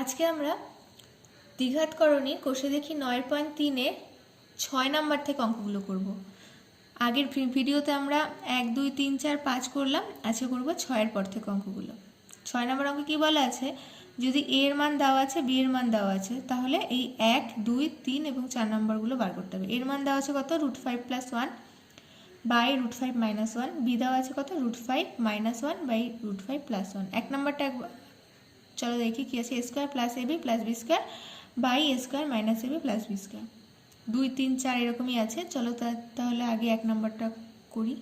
আজকে আমরা দ্বিঘাতকরণী কোষে দেখি 9.3-এ 6 নাম্বার থেকে অঙ্কগুলো করব। আগের ভিডিওতে আমরা 1, 2, 3, 4, 5 করলাম, আজকে করব 6-এর পর থেকে অঙ্কগুলো। 6 নাম্বার অঙ্কে কী বলা আছে, যদি এ এর মান দেওয়া আছে, বি এর মান দেওয়া আছে, তাহলে এই 1, 2, 3 এবং 4 নাম্বারগুলো বার করতে হবে। এর মান দেওয়া আছে কত, √5 + 1 বাই √5 - 1, বি দেওয়া আছে কত, √5 - 1 বাই √5 + 1। এক নাম্বারটা চলো দেখি কি আছে, a² + ab + b² by a² - ab + b²। 2, 3, 4 এরকমই আছে। চলো তাহলে আগে এক নম্বরটা করি।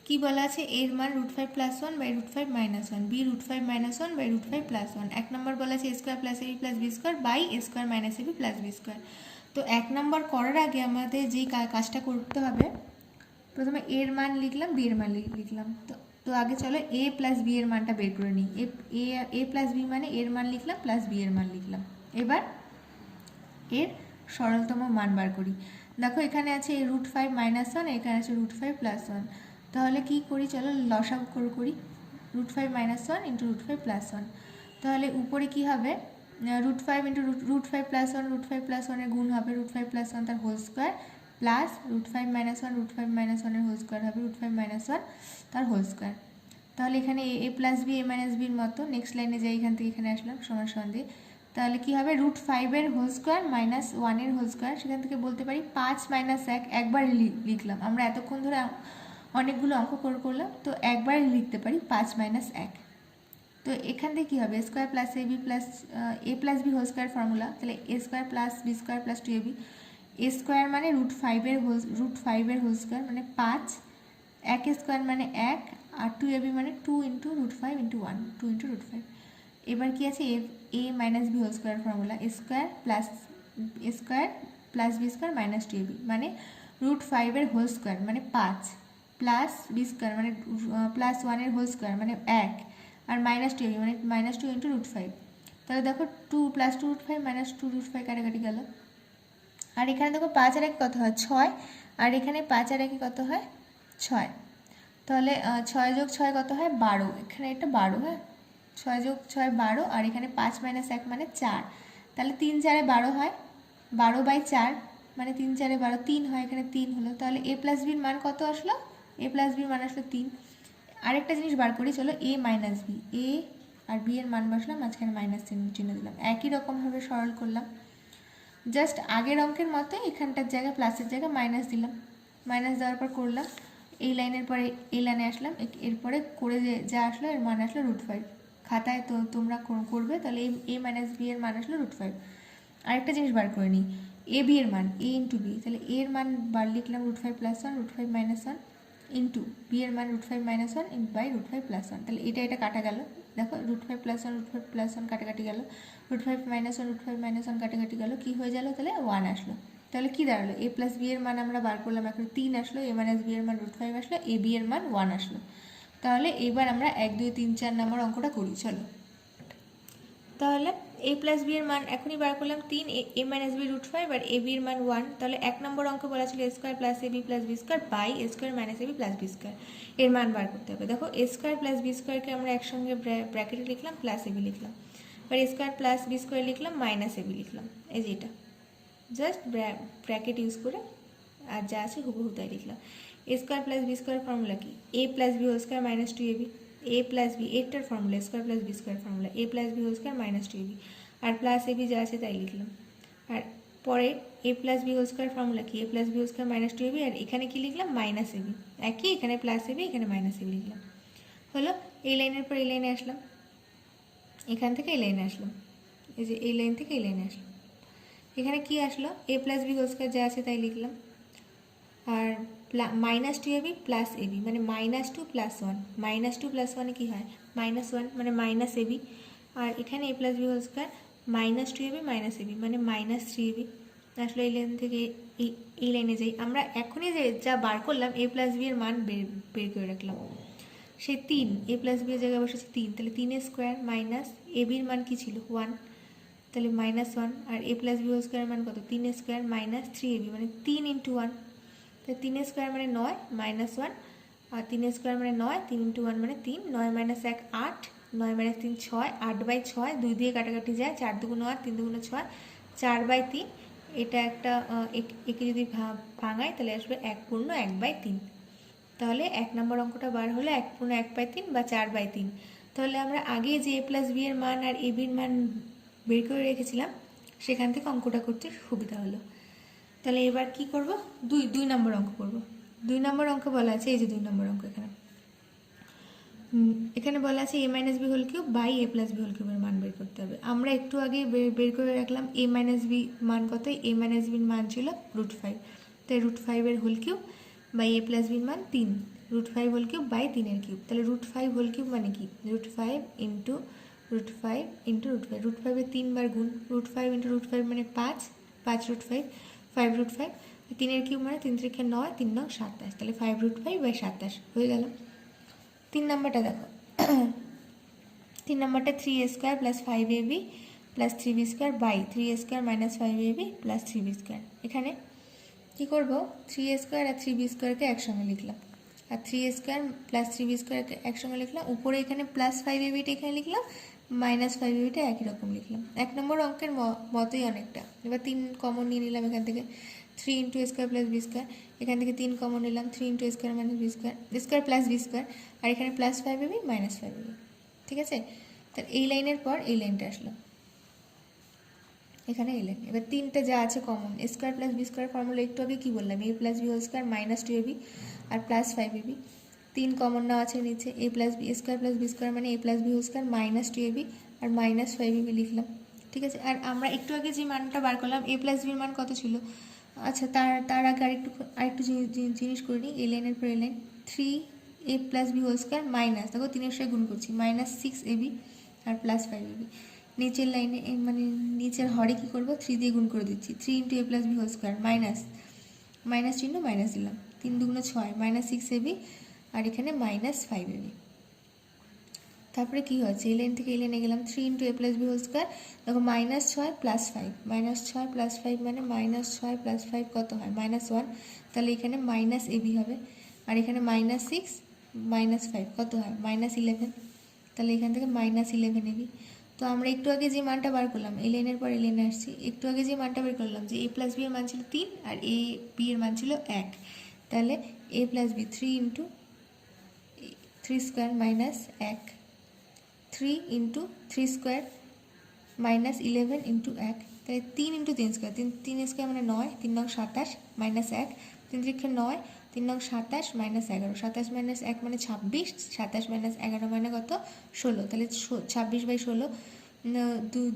কি বলা আছে, এর মান √5 + 1 বাই √5 - 1, বি √5 - 1 বাই √5 + 1। এক নম্বর বলা আছে a² + ab + b² by a² - ab + b²। তো এক নম্বর করার আগে আমাদের যেই কাজটা করতে হবে, প্রথমে এর মান লিখলাম, বি এর মান লিখলাম। তো আগে চলো a + b এর মানটা বের করে নিই। a + b মানে এর মান লিখলাম প্লাস বি এর মান লিখলাম। এবার এর সরলতম মান বার করি। দেখো এখানে আছে √5 - 1, এখানে আছে √5 + 1। তাহলে কি করি, চলো লসাগু করি। √5 - 1 × √5 + 1। তাহলে উপরে কি হবে, √5 × √5 + 1, √5 + 1 এর গুণ হবে √5 + 1 তার হোল স্কোয়ার, প্লাস √5 - 1, √5 - 1 এর হোল স্কোয়ার হবে √5 - 1 তার হোল স্কোয়ার। তাহলে এখানে a + b a - b-র মতো। নেক্সট লাইনে যাই, এখান থেকে এখানে আসলাম সমান দিয়ে। তাহলে কি হবে, √5 এর হোল স্কোয়ার মাইনাস 1 এর হোল স্কোয়ার। সেখান থেকে বলতে পারি 5 - 1 একবার লিখলাম। আমরা এতক্ষণ ধরে অনেকগুলো অঙ্ক করলাম, তো একবার লিখতে পারি 5 - 1। তো এখান থেকে কী হবে, a² + ab + a + b whole square formula, তাহলে a² + b² + 2ab। a² মানে √5 এর হোল স্কোয়ার মানে 5, 1² মানে 1, আর 2ab মানে 2 × √5 × 1, 2 × √5। এবার কি আছে, a - b whole square formula, a² + b² - 2ab মানে √5 এর হোল স্কোয়ার মানে 5, প্লাস b² মানে +1 এর হোল স্কোয়ার মানে 1, আর -2ab মানে -2 × √5। তাহলে দেখো 2 + 2 √5 - 2 √5 কাটাকাটি গেল। আর এখানে দেখো 5 আর 1 কত হয়, 6, আর এখানে 5 আর 1 কত হয়, 6। তাহলে 6 + 6 কত হয়, 12। এখানে এটা 12, হ্যাঁ, 6 + 6 12, আর এখানে 5 - 1 মানে 4। তাহলে 3 × 4 = 12 হয়, 12/4 মানে 3 × 4 = 12, 3 হয়, এখানে 3 হলো। তাহলে a + b-র মান কত আসলো, a + b-র মান আসলো 3। আরেকটা জিনিস বার করি, চলো a - b, a R b এর মান বসলাম, মাঝখানে মাইনাস চিহ্ন দিলাম। একই রকমভাবে সরল করলাম, জাস্ট আগের অঙ্কের মতো এখানটার জায়গায় প্লাসের জায়গায় মাইনাস দিলাম। মাইনাস দেওয়ার পর করলাম, এই লাইনের পরে এই লাইনে আসলাম, এরপরে করে যা আসলো এর মান আসলো √5। খাতায় তো তোমরা করবে, তাহলে a - b এর মান আসলো √5। আরেকটা জিনিস বার করে নিই, a b এর মান, a × b, তাহলে a এর মান বার লিখলাম √5 + 1, √5 - 1 ইন্টু b এর মান √5 - 1 বাই √5 + 1। তাহলে এটা কাটা গেল, দেখো √5 + 1 √5 + 1 কাটাকাটি গেল, √5 - 1 √5 - 1 কাটাকাটি গেল, কী হয়ে গেল, তাহলে 1 আসলো। তাহলে কি দাঁড়ালো, a + b এর মান আমরা বার করলাম, এখন 3 আসলো, a - b এর মান √5 আসলো, a b এর মান 1 আসলো। তাহলে এইবার আমরা 1, 2, 3, 4 নম্বর অঙ্কটা করি। চলো তাহলে a + b এর মান এখনই বার করলাম 3, a - b √5 R a b এর মান 1। তাহলে 1 নম্বর অঙ্ক বলা ছিল a² + ab + b² by a² - ab + b²। এর মান বার করতে হবে। দেখো a² + b²কে আমরা একসঙ্গে ব্র্যাকেটে লিখলাম, প্লাস ab লিখলাম, এবার a² + b² লিখলাম, মাইনাস ab লিখলাম। এই যে এটা জাস্ট ব্র্যাকেট ইউজ করে আর যা আছে হুবহু তাই লিখলাম। a² + b² ফর্মুলা কি, a + b whole square - 2ab, a + b এটার formula, a² + b² formula a + b whole square - 2ab, আর প্লাস ab যা আছে তাই লিখলাম। আর পরে a + b whole square formula কি, a + b whole square - 2ab, আর এখানে কি লিখলাম, মাইনাস ab। একই, এখানে প্লাস ab, এখানে মাইনাস ab লিখলাম। হলো, এই লাইনের পর এই লাইনে আসলাম, এখান থেকে এই লাইনে আসলাম, এই যে এই লাইন থেকে এই লাইনে আসলাম। এখানে কি আসলো, a + b হোল স্কোয়ার যা আছে তাই লিখলাম, আর -2ab প্লাস ab মানে -2 + 1, -2 + 1 কি হয়, -1 মানে -ab, আর এখানে a + b whole square -2ab -ab মানে -3ab আসলে। এই লাইন থেকে এই লাইনে যাই, আমরা এখনই যা বার করলাম a + b এর মান বের করে রাখলাম। সে 3, a + b এর জায়গায় বসেছে 3, তাহলে 3² মাইনাস ab এর মান কি ছিল, 1, তাহলে -1, আর a + b হোল স্কোয়ার মান কত, 3² মাইনাস 3ab মানে 3 × 1, তাহলে 3² মানে 9, -1, আর 3² মানে 9, 3 × 1 মানে 3, 9 - 1 8, 9 - 3 6, 8/6, 2 দিয়ে কাটাকাটি যায়, 4 দুগুণ 8, 3 দুগুণ 6, 4/3। এটা একটা একে যদি ভাঙাই তাহলে আসবে 1 পূর্ণ 1/3। তাহলে 1 নম্বর অঙ্কটা বার হলো 1 পূর্ণ 1/3 বা 4/3। তাহলে আমরা আগে যে a প্লাস বি এর মান আর এ বির মান বের করে রেখেছিলাম সেখান থেকে অঙ্কটা করতে সুবিধা হলো। তাহলে এবার কি করব, 2 নম্বর অঙ্ক করব। 2 নম্বর অঙ্ক বলা আছে, এই যে 2 নম্বর অঙ্ক এখানে বলা আছে a minus B whole cube by a plus B whole কিউবের মান বের করতে হবে। আমরা একটু আগে বের করে রাখলাম a মাইনাস বি মান কত, a মাইনাস বির মান ছিল √5, তাই √5 whole cube by a plus বির মান 3, √5 হোল কিউব বাই 3 কিউব। তাহলে √5 হোল কিউব মানে কি, √5 ইন্টু √5 ইন্টু √5, √5 3 বার গুণ, √5 ইন্টু √5 মানে 5, 5 √5, 5 √5, 3 কিউব মানে 3 3 9, 3 9 27, তাহলে 5√5/27 হয়ে গেল। 3 নম্বরটা দেখো, 3 নম্বরটা 3a² + 5ab + 3b² by 3a² - 5ab + 3b²। এখানে কি করব, 3a² আর 3b² একসঙ্গে লিখলাম, আর 3a² + 3b² একসঙ্গে লিখলাম, উপরে এখানে +5ab এখানে লিখলাম, -5ab একই রকম লিখলাম। 1 নম্বর অঙ্কের মতোই অনেকটা। এবার 3 কমন নিয়ে নিলাম এখান থেকে, 3 × a² + b², এখান থেকে 3 কমন নিলাম, 3 × a² - b² a² + b², আর এখানে +5ab -5ab। ঠিক আছে, তাহলে এই লাইনের পর এই লাইনটা আসলো, এখানে এই লাইন। এবার 3টা যা আছে কমন, a² + b² ফর্মুলা একটু আগে কি বললাম, a + b² -2ab R +5ab। 3 common নেওয়া আছে নিচে, a + b, a² + b² মানে a + b² -2ab R -5ab লিখলাম। ঠিক আছে, আর আমরা একটু আগে যে মানটা বার করলাম a + b এর মান কত ছিল, আচ্ছা তার আগে আরেকটু জিনিস করে নিই, এই লাইনের পর এই লাইন, 3a + b² মাইনাস, দেখো 3-এর সাথে গুণ করছি, -6ab আর +5ab। নিচের লাইনে মানে নিচের হরে কী করবো, 3 দিয়ে গুণ করে দিচ্ছি, 3 × a + b² মাইনাস চিহ্ন মাইনাস দিলাম, 3 দুগুণ 6, -6ab আর এখানে -5ab। তারপরে কী হচ্ছে, এই লাইন থেকে এই লাইনে গেলাম, 3 × a + b² দেখো -6 + 5, -6 + 5 মানে -6 + 5 কত হয়, -1, তাহলে এখানে -ab হবে, আর এখানে -6 -5 কত হয়, -11, তাহলে এখান থেকে -11ab। তো আমরা একটু আগে যে মানটা বার করলাম, এই লাইনের পর এই লাইনে আসছি, একটু আগে যে মানটা বের করলাম যে a + b এর মান ছিল 3 আর b এর মান ছিল 1, তাহলে a + b 3 × 3² - 1, 3 × 3² -11 × 1, তাহলে 3 × 3², 3² মানে 9, 3 9 27 -1, 3 3 9, 3 9 27 -11, 27 - 1 মানে 26, 27 - 11 মানে কত, 16, তাহলে 26/16,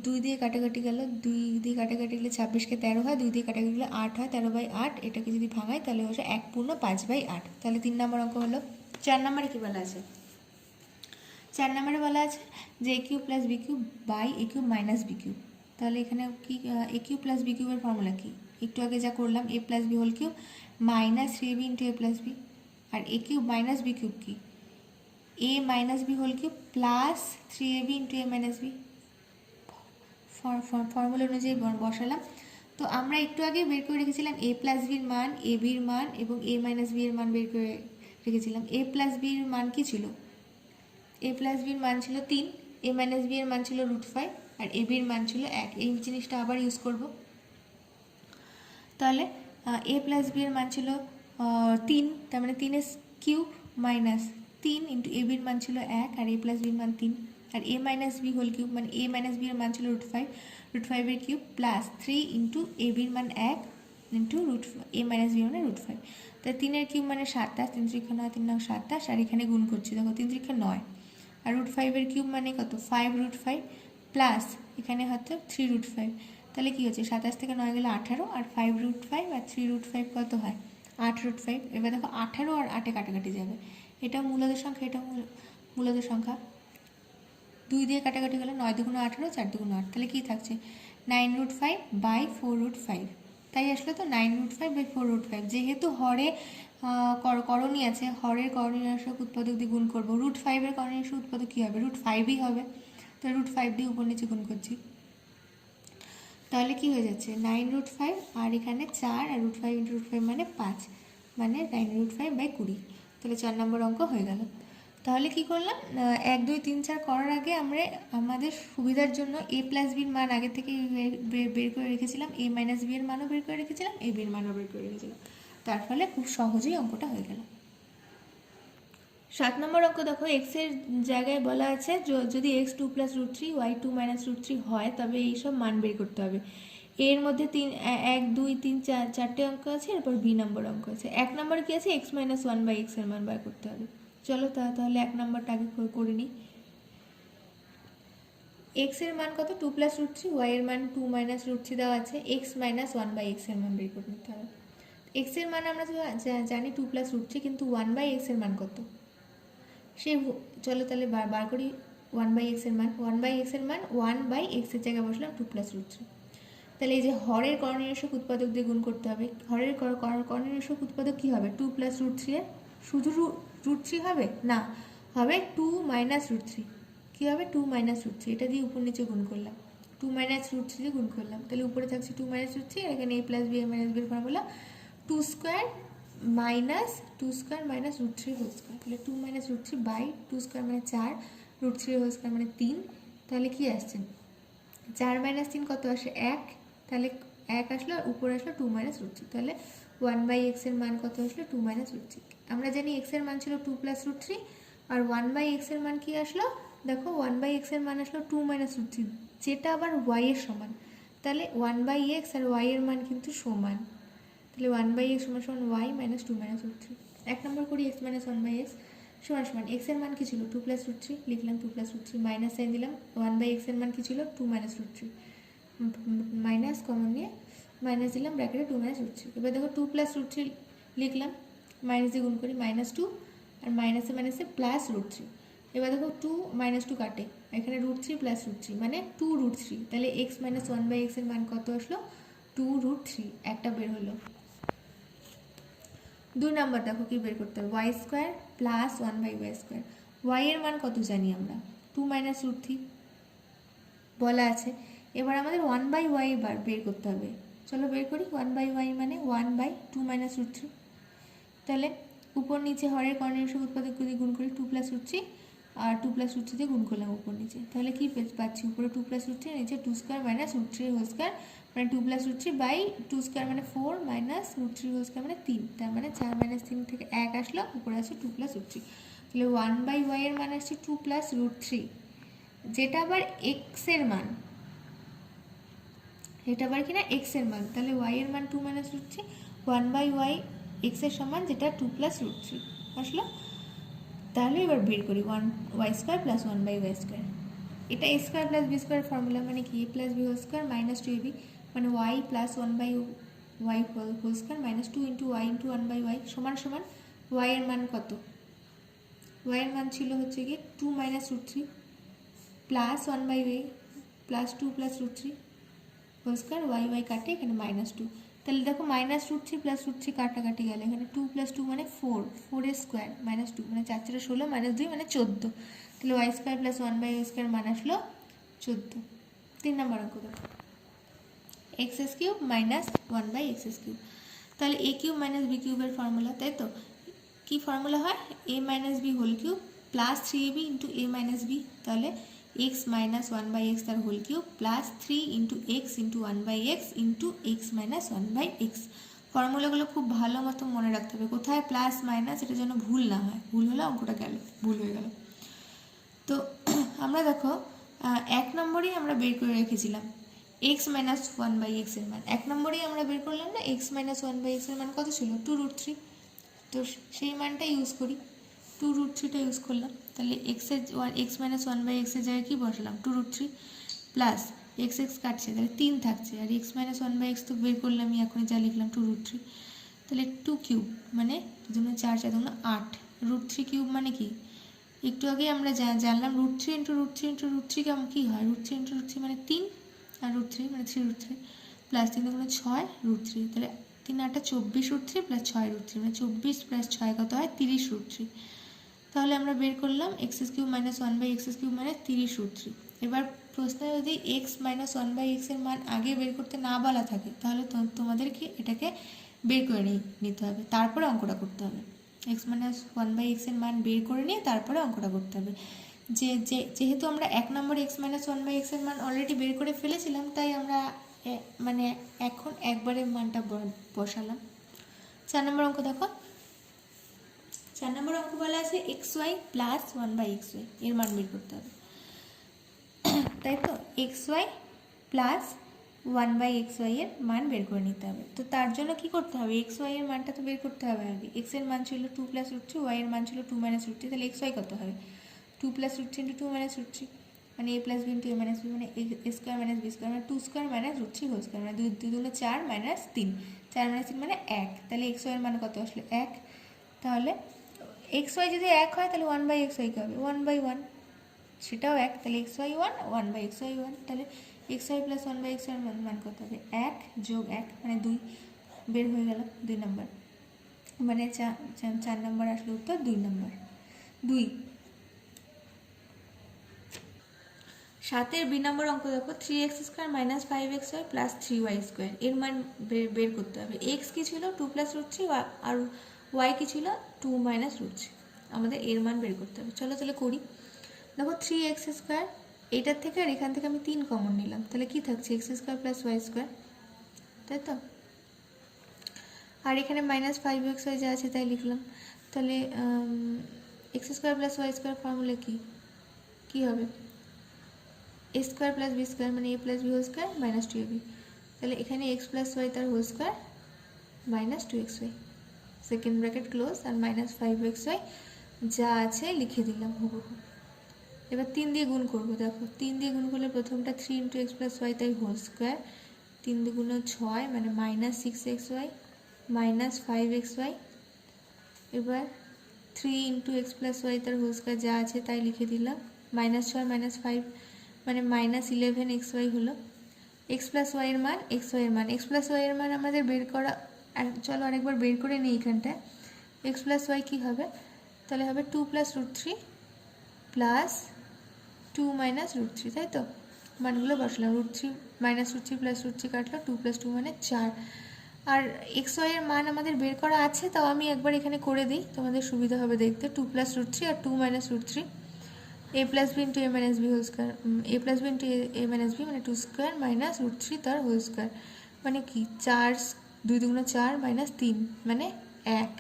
2 দিয়ে কাটাকাটি গেল, 2 দিয়ে কাটাকাটি গেলে 26কে 13 হয়, 2 দিয়ে কাটাকাটি গেলে 8 হয়, 13/8, এটাকে যদি ভাঙাই তাহলে হচ্ছে 1 পূর্ণ 5/8। তাহলে 3 নম্বর অঙ্ক হলো। 4 নম্বরে কী বলা আছে, 4 নম্বরে বলা আছে যে a³ + b³ by a³ - b³। তাহলে এখানে কি, a³ + b³ এর ফর্মুলা কি, একটু আগে যা করলাম a + b whole cube -3ab × a + b, আর a³ - b³ কি, a - b whole cube +3ab × a - b, formula অনুযায়ী বসালাম। তো আমরা একটু আগে বের করে রেখেছিলাম a + b এর মান, a b এর মান এবং a - b এর মান বের করে রেখেছিলাম। a + b এর মান কি ছিল, a + b এর মান ছিল 3, a - b এর মান ছিল √5 আর a b এর মান ছিল 1। এই জিনিসটা আবার ইউজ করব। তাহলে a + b এর মান ছিল 3, তার মানে 3 কিউব মাইনাস 3 × a b এর মান ছিল 1 আর a + b এর মান 3, আর a - b হোল কিউব মানে a - b এর মান ছিল √5, √5 এর কিউব +3 × a b এর মান 1 × a - b মানে √5, তাই 3 কিউব মানে 27, 3 3 9, 3 9 27, আর এখানে গুণ করছি, দেখো 3 3 9, আর √5 এর কিউব মানে কত, 5√5 প্লাস এখানে হচ্ছে 3√5, তাহলে কী হচ্ছে, 27 থেকে 9 গেলে 18, আর 5√5 আর 3√5 কত হয়, 8√5। এবার দেখো 18 আর 8-এ কাটাকাটি যাবে, এটা মূলদের সংখ্যা, এটা মূলদের সংখ্যা, 2 দিয়ে কাটাকাটি গেলে 9 দুগুণ 18, 4 দুগুণ 8, তাহলে কী থাকছে 9√5/4√5, তাই আসলে তো 9√5/4√5। যেহেতু হরে করণী আছে, হরের করণীয়সক উৎপাদক দিয়ে গুণ করবো, √5 এর করণীয়সক উৎপাদক কী হবে, √5ই হবে, তো √5 দিয়ে উপর নিচে গুণ করছি, তাহলে কি হয়ে যাচ্ছে 9√5 আর এখানে 4 আর √5 × √5 মানে 5, মানে 9√5/20। তাহলে 4 নম্বর অঙ্ক হয়ে গেল। তাহলে কি করলাম, 1 2 3 4 করার আগে আমরা আমাদের সুবিধার জন্য a প্লাস বির মান আগে থেকে বের করে রেখেছিলাম, a মাইনাস বি এর মানও বের করে রেখেছিলাম, a বির মানও বের করে রেখেছিলাম। তার ফলে খুব সহজেই অঙ্কটা হয়ে গেল। 7 নম্বর অঙ্ক দেখো, এক্স এর জায়গায় বলা আছে যদি X 2 plus root 3 Y 2 minus root 3 হয় তবে এইসব মান বের করতে হবে। এর মধ্যে 1 2 3 4টে অঙ্ক আছে, এরপর বি নম্বর অঙ্ক আছে। 1 নম্বর কি আছে, এক্স মাইনাস 1 বাই এক্স এর মান বার করতে হবে। চলো তাহলে 1 নম্বরটা আগে করে নিই। এক্স এর মান কত, 2 প্লাস রুট 3, ওয়াই এর মান 2 মাইনাস রুট 3 দেওয়া আছে, এক্স মাইনাস 1 বাই এক্স এর মান বের করে নিতে হবে। এক্স এর মান আমরা জানি 2 প্লাস রুট 3, কিন্তু 1 বাই এক্স এর মান কত, চলো তাহলে বার করি 1 বাই এক্স এর মান। 1 বাই এক্স এর মান 1 বাই এক্স এর জায়গায় বসলাম 2 প্লাস রুট 3। তাহলে এই যে হরের কর্ণনির্দেশক উৎপাদক দিয়ে গুণ করতে হবে। হরের কর্ণনির্দেশক উৎপাদক কী হবে, 2 প্লাস রুট 3 এর শুধু রুট 3 হবে না, হবে 2 মাইনাস রুট 3। কী হবে, 2 মাইনাস রুট 3, এটা দিয়ে উপর নিচে গুণ করলাম, 2 মাইনাস রুট 3 দিয়ে গুণ করলাম। তাহলে উপরে থাকছে 2 মাইনাস রুট 3, আর এখানে a প্লাস বি মাইনাস বির formula 2 square minus root 3 whole square. তাহলে 2 মাইনাস রুট 3 বাই 2 স্কোয়ার মানে 4, রুট 3 হোল স্কোয়ার মানে 3। তাহলে কি আসছে, 4 মাইনাস 3 কত আসে, 1। তাহলে 1 আসলো, আর উপরে আসলো 2 মাইনাস রুট 3। তাহলে 1 বাই এক্স এর মান কত আসলো, 2 মাইনাস রুট 3। আমরা জানি এক্স এর মান ছিল 2 প্লাস রুট 3, আর 1 বাই এক্স এর মান কি আসলো, দেখো 1 বাই এক্স এর মান আসলো 2 মাইনাস রুট 3, যেটা আবার ওয়াই এর সমান। তাহলে 1 বাই এক্স আর ওয়াই এর মান কিন্তু সমান। তাহলে 1 বাই এক্স সমান সমান ওয়াই মাইনাস 2 মাইনাস রুট 3। 1 নম্বর করি, এক্স মাইনাস 1 বাই এক্স সমান সমান এক্স এর মান কি ছিল, 2 প্লাস রুট 3, লিখলাম 2 প্লাস রুট 3, মাইনাস সাইন দিলাম। 1 বাই এক্স এর মান কি ছিল, 2 মাইনাস রুট 3, মাইনাস কমন নিয়ে মাইনাস দিলাম, ব্র্যাকেটে 2 মাইনাস রুট 3। এবার দেখো 2 প্লাস রুট 3 লিখলাম, মাইনাস দিয়ে গুণ করি, মাইনাস 2, আর মাইনাসে মাইনাসে প্লাস রুট 3। এবার দেখো 2 মাইনাস 2 কাটে, এখানে রুট 3 প্লাস রুট 3 মানে 2 রুট 3। তাহলে এক্স মাইনাস 1 বাই এক্স এর মান কত আসলো, 2 রুট 3, একটা বের হলো। 2 নম্বর দেখো কি বের করতে হবে, Y square plus 1 by Y square. Y এর মান কত জানি আমরা, 2 মাইনাস রুট 3 বলা আছে। এবার আমাদের 1 বাই ওয়াই বের করতে হবে। চলো বের করি, 1 বাই ওয়াই মানে 1 বাই 2 মাইনাস রুট 3। তাহলে উপর নিচে হরের কর্ণনির্দেশক উৎপাদক দিয়ে গুণ করি, 2 প্লাস রুট 3 আর 2 প্লাস রুট 3 দিয়ে গুণ করলাম উপর নিচে। তাহলে কি পাচ্ছি, উপরে 2 প্লাস রুট 3, নিচে 2 square minus root 3 whole square মানে 2 প্লাস রুট 3 বাই 2 স্কোয়ার মানে 4 মাইনাস রুট 3 হোল স্কোয়ার মানে 3। তার মানে 4 মাইনাস 3 থেকে 1 আসলো, উপরে আসছে 2 প্লাস রুট 3। তাহলে 1 বাই ওয়াই এর মান আসছে 2 প্লাস রুট 3, যেটা আবার এক্স এর মান, এটা আবার কিনা এক্স এর মান। তাহলে ওয়াই এর মান 2 minus root 3, 1 by Y X এর সমান, যেটা 2 প্লাস রুট 3 আসলো। তাহলে এবার বের করি 1 Y square plus 1 by Y square. এটা A square plus B square formula, মানে কি এ plus B whole square minus 2ab, মানে Y plus 1 by Y whole square minus 2 into Y into 1 by Y সমান সমান ওয়াই এর মান কত, Y এর মান ছিল হচ্ছে কি 2 minus root 3 plus 1 by Y plus 2 plus root 3 whole square, Y Y কাটে এখানে মাইনাস 2। তাহলে দেখো মাইনাস রুট 3 প্লাস রুট 3 কাটাকাটি গেলে এখানে 2 প্লাস 2 মানে 4, 4 এর স্কোয়ার মাইনাস 2 মানে 4 4 16 মাইনাস 2 মানে 14। তাহলে Y square plus 1 by Y square মান আসলো 14। 3 নম্বর অঙ্ক দেখো, X S cube minus 1 by X S cube. তাহলে এ কিউব মাইনাস বি কিউবের ফর্মুলা, তাই তো কি ফর্মুলা হয়, A minus B whole cube plus 3ab into A minus B. তাহলে এক্স মাইনাস 1 বাই এক্স তার whole cube plus 3 into X into 1 by X into X minus 1 by x. ফর্মুলাগুলো খুব ভালো মতো মনে রাখতে হবে, কোথায় প্লাস মাইনাস এটা যেন ভুল না হয়, ভুল হলে অঙ্কটা গেল, ভুল হয়ে গেল। তো আমরা দেখো 1 নম্বরেই আমরা বের করে রেখেছিলাম এক্স মাইনাস 1 বাই এক্স এর মান। 1 নম্বরেই আমরা বের করলাম না, এক্স মাইনাস 1 বাই এক্স এর মান কত ছিল, 2 রুট 3। তো সেই মানটা ইউজ করি, 2 রুট 3টা ইউজ করলাম। তাহলে এক্স মাইনাস 1 বাই এক্সের জায়গায় কী বসালাম, 2 রুট 3 প্লাস এক্স এক্স কাটছে, তাহলে 3 থাকছে, আর এক্স মাইনাস 1 বাই এক্স তো বের করলামই, এখন যা লিখলাম 2 রুট 3। তাহলে 2 কিউব মানে 2 4 4 8, রুট 3 কিউব মানে কি, একটু আগে আমরা জানলাম root 3 into root 3 into root 3 কেমন কী হয়, রুট 3 ইন্টু রুট 3 মানে 3, আর রুট 3 মানে 3 রুট 3 প্লাস 3 2 6 রুট 3। তাহলে 3 8 24 রুট 3 প্লাস 6 রুট 3 মানে 24 প্লাস 6 কত হয়, 30 রুট 3। তাহলে আমরা বের করলাম X cube minus 1 by X cube মানে 30 রুট 3। এবার প্রশ্নে যদি এক্স মাইনাস 1 বাই এক্স এর মান আগে বের করতে না বলা থাকে, তাহলে তোমাদেরকে এটাকে বের করে নিতে হবে, তারপরে অঙ্কটা করতে হবে। এক্স মাইনাস ওয়ান বাই এক্সের মান বের করে নিয়ে তারপরে অঙ্কটা করতে হবে। যেহেতু আমরা 1 নম্বর এক্স মাইনাস ওয়ান বাই এক্সের মান অলরেডি বের করে ফেলেছিলাম, তাই আমরা মানে এখন একবারে মানটা বসালাম। 4 নম্বর অঙ্ক দেখো। 4 নম্বর অঙ্ক বলা আছে X Y plus one by X Y এর মান বের করতে হবে, তাই তো? X Y plus one by X Y এর মান বের করে নিতে হবে। তো তার জন্য কি করতে হবে, এক্স ওয়াই এর মানটা তো বের করতে হবে আগে। এক্স এর মান ছিল 2 প্লাস রুট 3, ওয়াই এর মান ছিল 2 মাইনাস রুট 3, তাহলে এক্স ওয়াই কত হবে? 2 plus root 3 into 2 minus root 3, মানে এ plus B into A minus B, মানে A square minus B square, মানে 2 square minus root 3 whole square, মানে 2 2 4 মাইনাস 3, 4 মাইনাস 3 মানে 1। তাহলে এক্স ওয়াই এর মান কত আসলে 1। তাহলে এক্স ওয়াই যদি 1 হয় তাহলে 1 বাই এক্স ওয়াই কী হবে? 1 বাই 1, সেটাও 1। তাহলে X Y 1, 1 by X Y 1। তাহলে X Y plus 1 by X Y মান কত হবে? 1 যোগ 1 মানে 2, বের হয়ে গেল 2 নম্বর, মানে 4 নম্বর আসলে উত্তর 2 নম্বর। 2 7 বি নম্বর অঙ্ক দেখো। 3x square minus 5x Y plus 3y square এর মান বের করতে হবে। এক্স কি ছিল 2 প্লাস রুট 3, আর ওয়াই কি ছিল 2 মাইনাস রুট 3, আমাদের এর মান বের করতে হবে। চলো তাহলে করি। দেখো 3x স্কোয়ার, এটার থেকে আর এখান থেকে আমি 3 কমন নিলাম, তাহলে কি থাকছে? X square plus Y square, তাই তো? আর এখানে মাইনাস 5x ওয়াই যা আছে তাই লিখলাম। তাহলে X square plus Y square formula কি হবে? A square plus B square, মানে এ plus B whole square minus 2ab। তাহলে এখানে এক্স প্লাস ওয়াই তার whole square minus 2x Y, second bracket close, আর মাইনাস 5x ওয়াই যা আছে লিখে দিলাম হুবহু। এবার 3 দিয়ে গুণ করবো। দেখো 3 দিয়ে গুণ করলে প্রথমটা 3 ইন্টু এক্স প্লাস ওয়াই তাই হোল স্কোয়ার, 3 দুগুণ 6 মানে minus 6x Y minus 5x Y. এবার 3 ইন্টু এক্স প্লাস ওয়াই তার হোল স্কোয়ার যা আছে তাই লিখে দিলাম, মাইনাস 6 মাইনাস 5 মানে মাইনাস 11x ওয়াই হলো। এক্স প্লাস ওয়াইয়ের মান, এক্স ওয়াইয়ের মান, এক্স প্লাস ওয়াইয়ের মান আমাদের বের করা, চলো আরেকবার বের করে নিই। এখানটায় এক্স প্লাস ওয়াই কী হবে? তাহলে হবে 2 plus root 3 plus 2 minus root 3, তাই তো? মানগুলো বসলাম, root 3 minus root 3 plus root 3 কাটলো, 2 প্লাস 2 মানে 4। আর এক্স ওয়াইয়ের মান আমাদের বের করা আছে, তাও আমি একবার এখানে করে দিই, তোমাদের সুবিধা হবে দেখতে। 2 plus root 3 R 2 minus root 3, A plus B into A minus B whole square, A plus B into A minus B মানে 2 স্কোয়ার মাইনাস রুট 3 তার হোল স্কোয়ার, মানে কি 4, 2 দুগুণ 4 মাইনাস 3 মানে 1।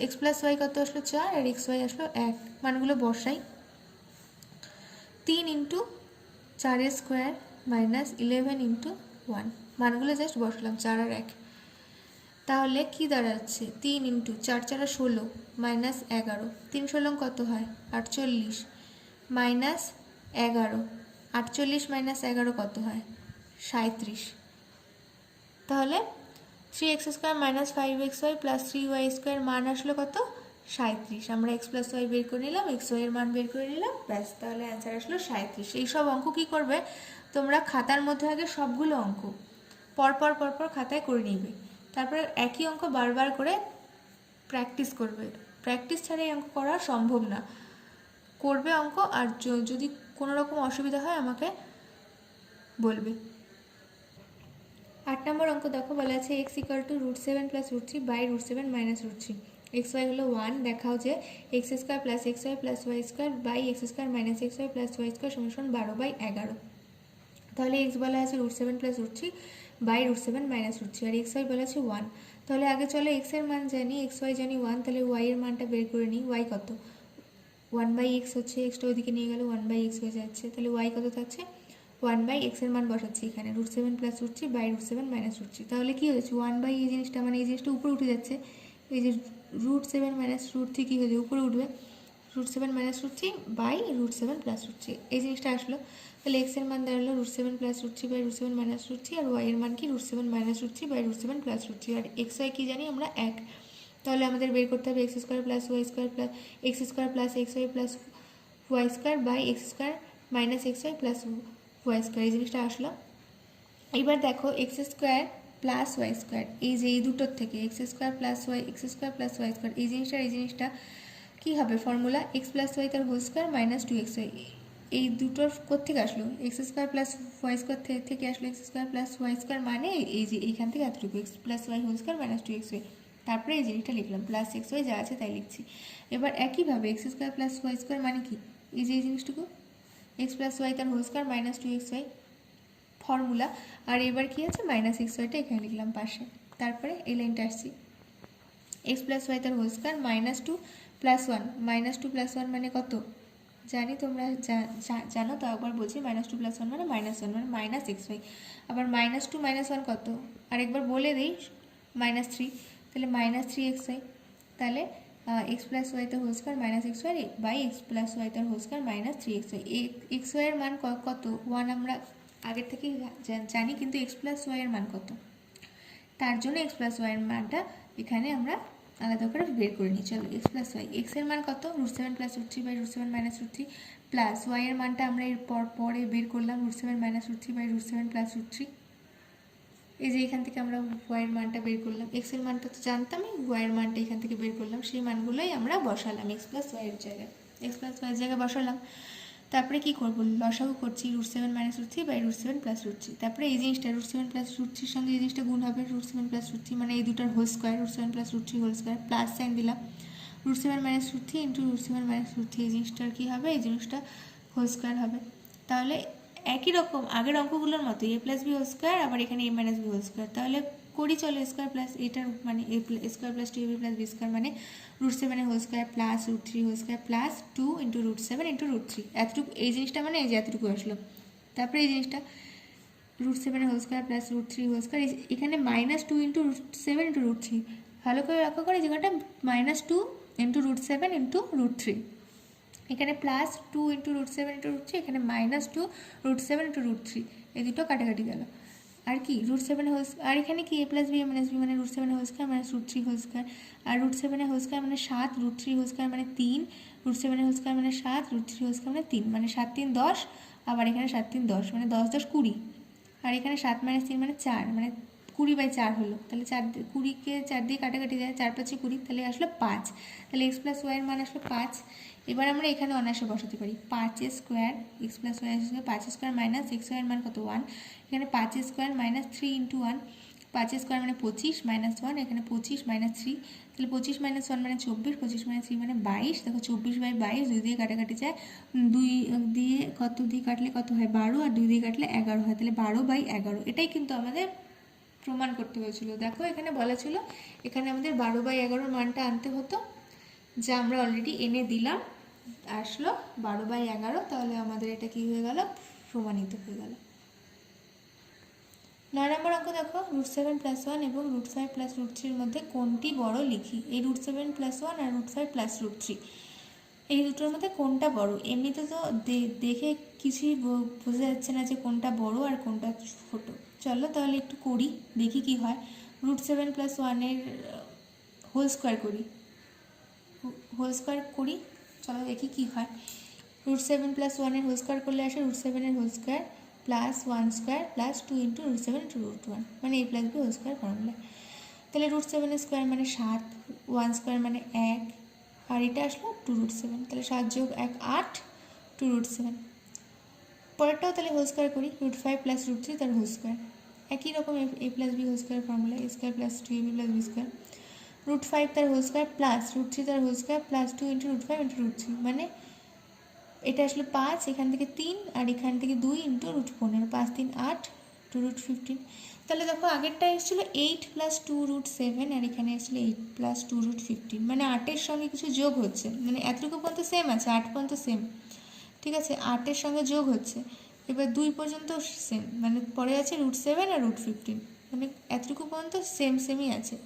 এক্স প্লাস ওয়াই কত আসলো 4, আর এক্স ওয়াই আসলো 1। মানগুলো বসাই, 3 ইন্টু 4 স্কোয়ার মাইনাস 11 ইন্টু 1, মানগুলো জাস্ট বসলাম 4 আর 1। তাহলে কি দাঁড়াচ্ছে? 3 ইন্টু 4 4 16 মাইনাস 11, 3 16 কত হয়? 48 মাইনাস 11, 48 মাইনাস 11 কত হয়? 37। তাহলে 3x square minus 5x Y plus 3y square মান আসলো কত? 37। আমরা এক্স প্লাস ওয়াই বের করে নিলাম, এক্স ওয়াই এর মান বের করে নিলাম, ব্যাস তাহলে অ্যান্সার আসলো 37। এই সব অঙ্ক কী করবে তোমরা, খাতার মধ্যে আগে সবগুলো অঙ্ক পরপর খাতায় করে নিবে, তারপরে একই অঙ্ক বারবার করে প্র্যাকটিস করবে। প্র্যাকটিস ছাড়া এই অঙ্ক করা সম্ভব না, করবে অঙ্ক। আর যদি কোনো রকম অসুবিধা হয় আমাকে বলবে। 8 নম্বর অঙ্ক দেখো, বলা আছে X equal to root 7 plus root 3 by root 7 minus root 3। X Y হলো 1, দেখাও যে X square plus X Y plus Y square by X square minus X Y plus Y square সমান 12 বাই 11। তাহলে এক্স বলা আছে root 7 plus root 3 by root 7 minus root 3, আর x Y বলা আছে 1। তাহলে আগে চলো এক্স এর মান জানি, এক্স ওয়াই জানি 1, তাহলে ওয়াই এর মানটা বের করে নিই। ওয়াই কত? 1 বাই এক্স হচ্ছে, এক্সটা ওইদিকে নিয়ে গেলে 1 বাই এক্স হয়ে যাচ্ছে, তাহলে ওয়াই কত থাকছে? 1 বাই এক্সের মান বসাচ্ছি এখানে, root 7 plus root 3 by root 7 minus root 3। তাহলে কী হয়েছে? 1 বাই এই জিনিসটা, মানে এই জিনিসটা উপরে উঠে যাচ্ছে, এই যে রুট 7 মাইনাস রুট 3 কী হয়ে যাবে? উপরে উঠবে, root 7 minus root 3 by root 7 plus root 3, এই জিনিসটা আসলো। তাহলে এক্সের মান দাঁড়ালো root 7 plus root 3 by root 7 minus root 3, আর ওয়াই এর মান কি? Root 7 minus root 3 by root 7 plus root 3, আর এক্স ওয়াই কী জানি আমরা? 1। তাহলে আমাদের বের করতে হবে x square plus Y square plus x square plus X Y plus Y square by X square minus X Y plus Y square, এই জিনিসটা আসলো। এবার দেখো X square plus Y square, এই যে এই দুটোর থেকে X square plus Y, X square plus Y square, এই জিনিসটা কী হবে? ফর্মুলা এক্স প্লাস ওয়াই তার whole square minus 2x Y. এই দুটোর কোত্থেকে আসলো? X square plus Y square থেকে আসলো X square plus Y square, মানে এই যে এইখান থেকে এতটুকু X plus Y whole square minus 2x Y. তারপরে এই জিনিসটা লিখলাম প্লাস এক্স ওয়াই যা আছে তাই লিখছি। এবার একইভাবে x square plus Y square মানে কি, এই যে এই জিনিসটুকু এক্স প্লাস ওয়াই তার whole square minus two x y formula. আর এবার কি আছে মাইনাস এক্স ওয়াইটা এখানে লিখলাম পাশে। তারপরে এই লাইনটা আসছি এক্স প্লাস ওয়াই তার whole square minus two plus one, minus two plus one মানে কত জানি তোমরা জানো, তো একবার বলছি মাইনাস টু প্লাস ওয়ান মানে মাইনাস ওয়ান মানে মাইনাস এক্স ওয়াই। আবার মাইনাস টু মাইনাস ওয়ান কত আরেকবার বলে দিই মাইনাস থ্রি, তাহলে মাইনাস থ্রি এক্স ওয়াই। তাহলে এক্স প্লাস ওয়াই তার whole square minus X Y by X plus Y তার whole square minus three X Y. X ওয়াইয়ের মান কত ওয়ান আমরা আগের থেকেই জানি, কিন্তু এক্স প্লাস ওয়াইয়ের মান কত, তার জন্য এক্স প্লাস ওয়াইয়ের মানটা এখানে আমরা আলাদা করে বের করে নিই। চলো এক্স প্লাস ওয়াই, এক্সের মান কত root seven plus root three by root seven minus root three, প্লাস ওয়াইয়ের মানটা আমরা এর পরে বের করলাম root seven minus root three by root seven plus root three. এই যে এখান থেকে আমরা ওয়াইয়ের মানটা বের করলাম, এক্সের মানটা তো জানতামই, ওয়াইয়ের মানটা এখান থেকে বের করলাম, সেই মানগুলোই আমরা বসালাম এক্স প্লাস ওয়াইয়ের জায়গায়, এক্স প্লাস ওয়াইয়ের জায়গায় বসালাম। তারপরে কী করবো লসাগু করছি root seven minus root three by root seven plus root three. তারপরে এই জিনিসটা রুট সেভেন প্লাস রুট থ্রির সঙ্গে এই জিনিসটা গুণ হবে root seven plus root three মানে এই দুটার whole square root seven plus root three whole square, plus sign দিলাম root seven minus root three into root seven minus root three, এই জিনিসটার কী হবে এই জিনিসটা হোল স্কোয়ার হবে। তাহলে একই রকম আগের অঙ্কগুলোর মতো A plus B whole square, আবার এখানে A minus B whole square, তাহলে করি চলো স্কোয়ার প্লাস এটার মানে A square plus two A B plus B square মানে রুট সেভেনের whole square plus root three whole square plus two into root seven into root three, এতটুকু এই জিনিসটা মানে এই যে এতটুকু আসলো। তারপরে এই জিনিসটা রুট সেভেনের whole square plus root three whole square, এখানে minus two into root seven into root three, ভালো করে লক্ষ্য করে জায়গাটা minus two into root seven into root three, এখানে plus two into root seven into root three, এখানে minus two root seven into root three, এই দুটো কাটাকাটি গেল। আর কি রুট সেভেনের হোল, আর এখানে কি এ প্লাস বি মাইনাস বি মানে রুট সেভেনের whole square minus root three whole square, আর রুট সেভেনের হোল স্কোয়ার মানে সাত, রুট থ্রি হোল স্কোয়ার মানে তিন, রুট সেভেনের হোল স্কোয়ার মানে সাত, রুট থ্রি হোল স্কোয়ার মানে তিন, মানে সাত তিন দশ, আবার এখানে সাত তিন দশ মানে দশ দশ কুড়ি, আর এখানে সাত মাইনাস তিন মানে চার, মানে কুড়ি বাই চার হলো, তাহলে চার কুড়িকে চার দিয়ে কাটাকাটি যায়, চার পাঁচে কুড়ি, তাহলে আসলো পাঁচ, তাহলে এক্স প্লাস ওয়াইয়ের মান আসলো পাঁচ। এবার আমরা এখানে অনায়াসে বসাতে পারি পাঁচ square X plus Y square, পাঁচ স্কোয়ার মাইনাস এক্স ওয়াইয়ের মান কত ওয়ান, এখানে পাঁচ square minus three into one, পাঁচ স্কোয়ার মানে পঁচিশ মাইনাস ওয়ান, এখানে পঁচিশ মাইনাস থ্রি, তাহলে পঁচিশ মাইনাস ওয়ান মানে চব্বিশ, পঁচিশ মাইনাস থ্রি মানে বাইশ, দেখো চব্বিশ বাই বাইশ দুই দিয়ে কাটাকাটি যায়, দুই দিয়ে কত দিয়ে কাটলে কত হয় বারো, আর দুই দিয়ে কাটলে এগারো হয়, তাহলে বারো বাই এগারো, এটাই কিন্তু আমাদের প্রমাণ করতে হয়েছিল। দেখো এখানে বলা ছিল এখানে আমাদের বারো বাই এগারোর মানটা আনতে হতো, যা আমরা অলরেডি এনে দিলাম, আসলো বারো বাই এগারো, তাহলে আমাদের এটা কি হয়ে গেল প্রমাণিত হয়ে গেল। 9 নম্বর অঙ্ক দেখো রুট সেভেন প্লাস ওয়ান এবং রুট ফাইভ প্লাস রুট থ্রির মধ্যে কোনটি বড় লিখি। এই রুট সেভেন প্লাস ওয়ান আর root five plus root three এই দুটোর মধ্যে কোনটা বড়, এমনিতে তো দেখে কিছুই বোঝা যাচ্ছে না যে কোনটা বড় আর কোনটা ছোট। চলো তাহলে একটু করি দেখি কি হয়। রুট সেভেন প্লাস ওয়ানের হোল স্কোয়ার করি, চলো দেখি কি হয়। রুট সেভেন প্লাস ওয়ানের হোল স্কোয়ার করলে আসে রুট সেভেনের whole square plus one square plus two into root seven into root one, মানে এ plus B whole square formula. তাহলে রুট সেভেনের স্কোয়ার মানে সাত, ওয়ান স্কোয়ার মানে এক, আর এটা আসলো টু রুট সেভেন, তাহলে সাত যোগ এক আট, টু রুট সেভেন। পরেরটাও তাহলে হোল স্কোয়ার করি, root five plus root three তার হোল স্কোয়ার, একই রকম a plus B whole square formula, a square plus two A B plus B square, root five তার whole square plus root three তার whole square plus two into root five into root three, মানে এটা আসলে পাঁচ, এখান থেকে তিন, আর এখান থেকে দুই ইন্টু রুট পনেরো, পাঁচ তিন আট, টু রুট ফিফটিন। তাহলে দেখো আগেরটা এসেছিলো eight plus two root seven, আর এখানে এসেছিলো eight plus two root fifteen, মানে আটের সঙ্গে কিছু যোগ হচ্ছে, মানে এতটুকু পর্যন্ত সেম আছে, আট পর্যন্ত সেম, ঠিক আছে, আটের সঙ্গে যোগ হচ্ছে, এবার দুই পর্যন্ত সেম, মানে পরে আছে রুট সেভেন আর রুট ফিফটিন, মানে এতটুকু পর্যন্ত সেমই আছে।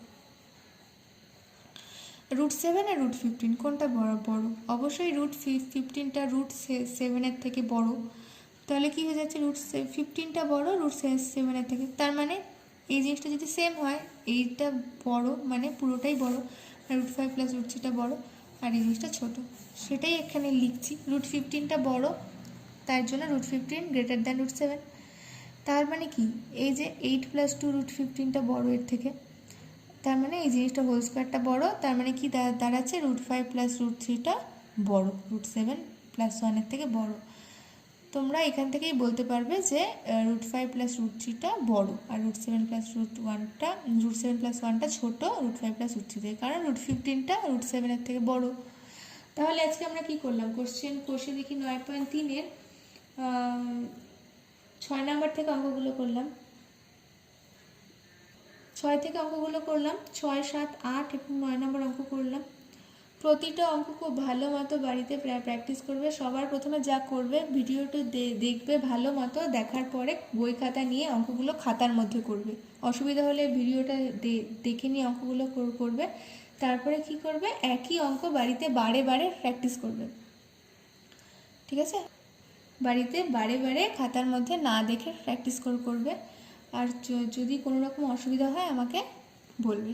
রুট সেভেন আর রুট ফিফটিন কোনটা বড়? অবশ্যই রুট ফিফটিনটা রুট সেভেনের থেকে বড়, তাহলে কি হয়ে যাচ্ছে রুট ফিফটিনটা বড় রুট সেভেনের থেকে, তার মানে এই জিনিসটা যদি সেম হয় এইটা বড় মানে পুরোটাই বড়, রুট ফাইভ প্লাস রুট থ্রিটা বড় আর এই জিনিসটা ছোটো, সেটাই এখানে লিখছি। রুট ফিফটিনটা বড় তার জন্য root fifteen greater than root seven, তার মানে কি এই যে এইট প্লাস টু রুট ফিফটিনটা বড় এর থেকে, তার মানে এই জিনিসটা হোল স্কোয়ারটা বড়, তার মানে কি দাঁড়াচ্ছে রুট ফাইভ প্লাস রুট থ্রিটা বড়, রুট সেভেন প্লাস ওয়ানের থেকে বড়। তোমরা এখান থেকেই বলতে পারবে যে √5 + √3টা বড় আর √7 + √1টা √7 + 1টা ছোট, √5 + √3 থেকে, কারণ √15টা √7 থেকে বড়। তাহলে আজকে আমরা কি করলাম, কোশ্চেন কোষে দেখি 9.3-এর 6 নাম্বার থেকে অঙ্কগুলো করলাম। 6 থেকে অঙ্কগুলো করলাম, 6, 7, 8 এবং 9 নম্বর অঙ্ক করলাম। প্রতিটা অঙ্ক খুব ভালো মতো বাড়িতে প্র্যাকটিস করবে। সবার প্রথমে যা করবে, ভিডিওটা দেখবে ভালো মতো, দেখার পরে বই খাতা নিয়ে অঙ্কগুলো খাতার মধ্যে করবে। অসুবিধা হলে ভিডিওটা দেখে নিয়ে অঙ্কগুলো করবে। তারপরে কি করবে, একই অঙ্ক বাড়িতে বারে বারে প্র্যাকটিস করবে, ঠিক আছে? বাড়িতে বারে বারে খাতার মধ্যে না দেখে প্র্যাকটিস করবে। আর যদি কোনো রকম অসুবিধা হয় আমাকে বলবে।